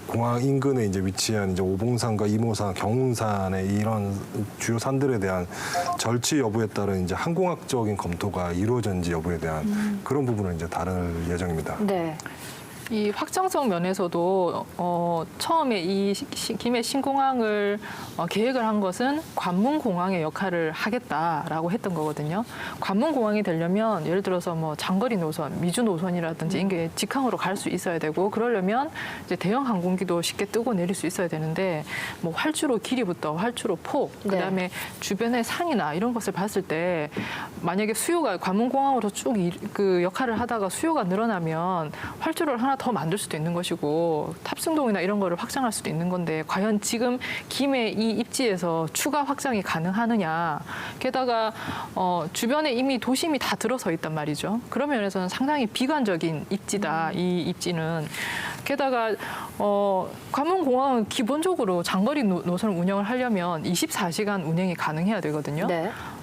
공항 인근에 이제 위치한 이제 오봉산과 이모산, 경운산의 이런 주요 산들에 대한 절취 여부에 따른 이제 항공학적인 검토가 이루어졌는지 여부에 대한 그런 부분을 이제 다룰 예정입니다. 네. 이 확장성 면에서도 처음에 이 김해 신공항을 계획을 한 것은 관문공항의 역할을 하겠다라고 했던 거거든요. 관문공항이 되려면 예를 들어서 뭐 장거리 노선, 미주 노선이라든지 이게 직항으로 갈 수 있어야 되고, 그러려면 이제 대형 항공기도 쉽게 뜨고 내릴 수 있어야 되는데, 뭐 활주로 길이부터 활주로 폭, 그다음에 주변의 산이나 이런 것을 봤을 때 만약에 수요가 관문공항으로 쭉 그 역할을 하다가 수요가 늘어나면 활주로를 하나 더 만들 수도 있는 것이고 탑승동이나 이런 거를 확장할 수도 있는 건데, 과연 지금 김해 이 입지에서 추가 확장이 가능하느냐. 게다가 주변에 이미 도심이 다 들어서 있단 말이죠. 그런 면에서는 상당히 비관적인 입지다, 이 입지는. 게다가 관문공항은 기본적으로 장거리 노선을 운영을 하려면 24시간 운행이 가능해야 되거든요.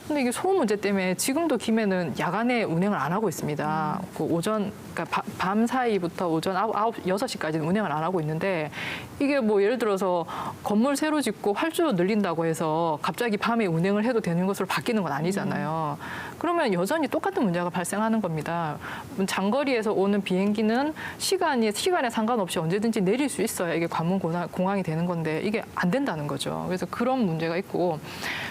근데 이게 소음 문제 때문에 지금도 김해는 야간에 운행을 안 하고 있습니다. 그 오전, 그러니까 밤 사이부터 오전 6시까지는 운행을 안 하고 있는데, 이게 뭐 예를 들어서 건물 새로 짓고 활주로 늘린다고 해서 갑자기 밤에 운행을 해도 되는 것으로 바뀌는 건 아니잖아요. 그러면 여전히 똑같은 문제가 발생하는 겁니다. 장거리에서 오는 비행기는 시간에 상관없이 언제든지 내릴 수 있어야 이게 관문공항이 되는 건데 이게 안 된다는 거죠. 그래서 그런 문제가 있고,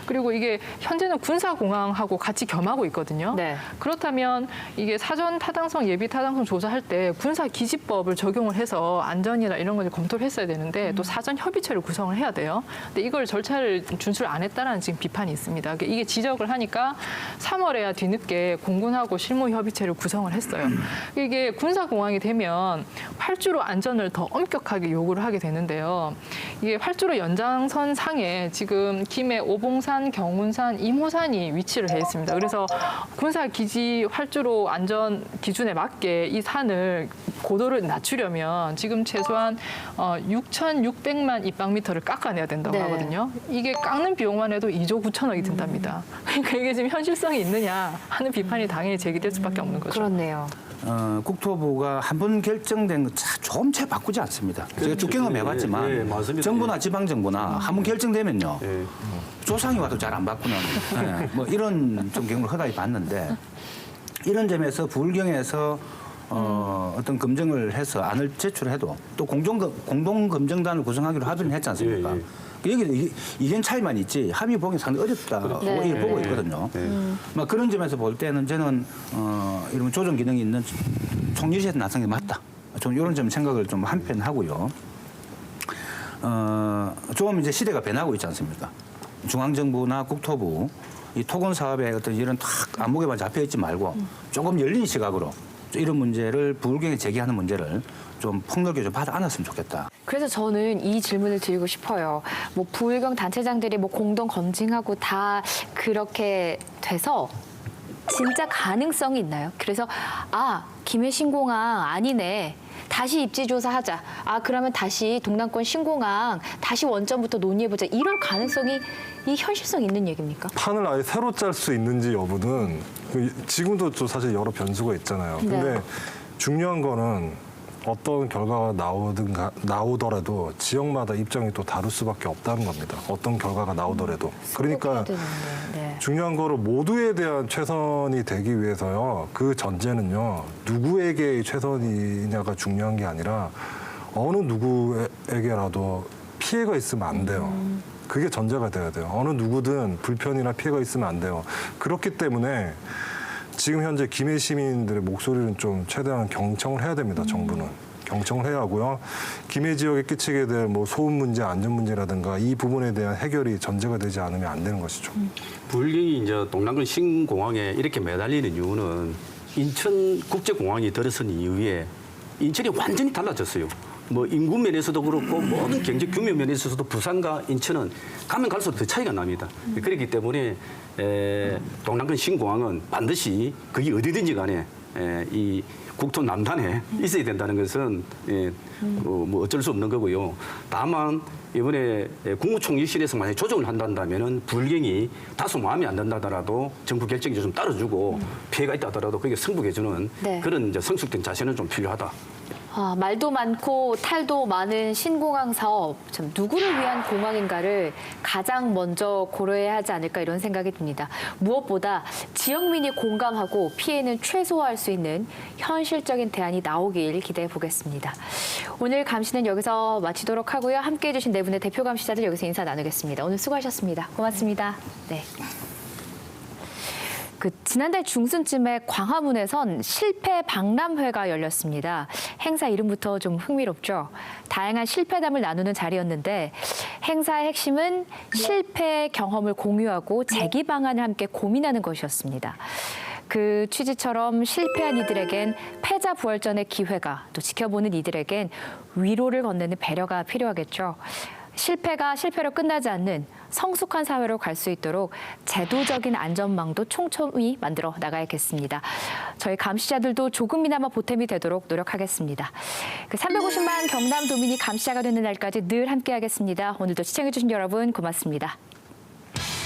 그리고 이게 현재는 군사공항하고 같이 겸하고 있거든요. 그렇다면 이게 사전 타당성, 예비 타당성 조사할 때 군사기지법을 적용을 해서 안전이나 이런 걸 검토를 했어야 되는데 또 사전 협의체를 구성을 해야 돼요. 근데 이걸 절차를 준수를 안 했다는 지금 비판이 있습니다. 이게 지적을 하니까 3월에야 뒤늦게 공군하고 실무 협의체를 구성을 했어요. 이게 군사공항이 되면 활주로 안전을 더 엄격하게 요구를 하게 되는데요. 이게 활주로 연장선 상에 지금 김해 오봉산 군산, 경운산, 임호산이 위치를 해 있습니다. 그래서 군사기지 활주로 안전 기준에 맞게 이 산을 고도를 낮추려면 지금 최소한 6,600만 입방미터를 깎아내야 된다고 네. 하거든요. 이게 깎는 비용만 해도 2조 9천억이 든답니다. 그러니까 이게 지금 현실성이 있느냐 하는 비판이 당연히 제기될 수밖에 없는 거죠. 그렇네요. 국토부가 한 번 결정된 거 좀 채 바꾸지 않습니다. 제가 쭉 경험해봤지만 예, 맞습니다. 정부나 지방정부나 한 번 결정되면요. 조상이 와도 잘 안 바꾸는 뭐 이런 좀 경우를 허다히 봤는데 이런 점에서 부울경에서 어떤 검증을 해서 안을 제출해도 또 공동검증단을 구성하기로 합의를 했지 않습니까? 여기 이견 차이만 있지 합의 보기 상당히 어렵다고 네. 보고 있거든요. 막 그런 점에서 볼 때는 저는 이런 조정 기능이 있는 총리실에서 나선 게 맞다. 좀 이런 점 생각을 좀 한편 하고요. 좀 이제 시대가 변하고 있지 않습니까? 중앙정부나 국토부 이 토건 사업에 어떤 이런 탁 안목에만 잡혀 있지 말고 조금 열린 시각으로 이런 문제를 부울경에 제기하는 문제를 좀 폭넓게 좀 받아 안았으면 좋겠다. 그래서 저는 이 질문을 드리고 싶어요. 뭐 부울경 단체장들이 뭐 공동 검증하고 다 그렇게 돼서 진짜 가능성이 있나요? 그래서 김해 신공항 아니네. 다시 입지 조사하자. 그러면 다시 동남권 신공항 다시 원점부터 논의해보자. 이럴 가능성이 이 현실성 있는 얘기입니까? 판을 아예 새로 짤 수 있는지 여부는 지금도 또 사실 여러 변수가 있잖아요. 근데 네. 중요한 거는 어떤 결과가 나오더라도 지역마다 입장이 또 다를 수밖에 없다는 겁니다. 어떤 결과가 나오더라도. 그러니까 중요한 거로 모두에 대한 최선이 되기 위해서요. 그 전제는요. 누구에게 최선이냐가 중요한 게 아니라 어느 누구에게라도 피해가 있으면 안 돼요. 그게 전제가 돼야 돼요. 어느 누구든 불편이나 피해가 있으면 안 돼요. 그렇기 때문에 지금 현재 김해 시민들의 목소리는 좀 최대한 경청을 해야 됩니다. 정부는. 경청을 해야 하고요. 김해 지역에 끼치게 될 뭐 소음 문제, 안전 문제라든가 이 부분에 대한 해결이 전제가 되지 않으면 안 되는 것이죠. 부울경이 이제 동남권 신공항에 이렇게 매달리는 이유는 인천 국제공항이 들어선 이후에 인천이 완전히 달라졌어요. 뭐 인구 면에서도 그렇고 모든 경제 규모 면에서도 부산과 인천은 가면 갈수록 더 차이가 납니다. 그렇기 때문에 동남권 신공항은 반드시 거기 어디든지 간에 이 국토 남단에 있어야 된다는 것은 뭐 어쩔 수 없는 거고요. 다만 이번에 국무총리실에서 만약 조정을 한다면은 부울경이 다소 마음에 안 든다더라도 정부 결정이 좀 따라주고 피해가 있다 하더라도 그게 승복해주는 그런 이제 성숙된 자세는 좀 필요하다. 말도 많고 탈도 많은 신공항 사업, 참 누구를 위한 공항인가를 가장 먼저 고려해야 하지 않을까 이런 생각이 듭니다. 무엇보다 지역민이 공감하고 피해는 최소화할 수 있는 현실적인 대안이 나오길 기대해 보겠습니다. 오늘 감시는 여기서 마치도록 하고요. 함께해 주신 네 분의 대표 감시자들 여기서 인사 나누겠습니다. 오늘 수고하셨습니다. 고맙습니다. 네. 지난달 중순쯤에 광화문에선 실패 박람회가 열렸습니다. 행사 이름부터 좀 흥미롭죠. 다양한 실패담을 나누는 자리였는데 행사의 핵심은 실패 경험을 공유하고 재기 방안을 함께 고민하는 것이었습니다. 그 취지처럼 실패한 이들에겐 패자 부활전의 기회가, 또 지켜보는 이들에겐 위로를 건네는 배려가 필요하겠죠. 실패가 실패로 끝나지 않는 성숙한 사회로 갈 수 있도록 제도적인 안전망도 촘촘히 만들어 나가야겠습니다. 저희 감시자들도 조금이나마 보탬이 되도록 노력하겠습니다. 350만 경남도민이 감시자가 되는 날까지 늘 함께하겠습니다. 오늘도 시청해주신 여러분 고맙습니다.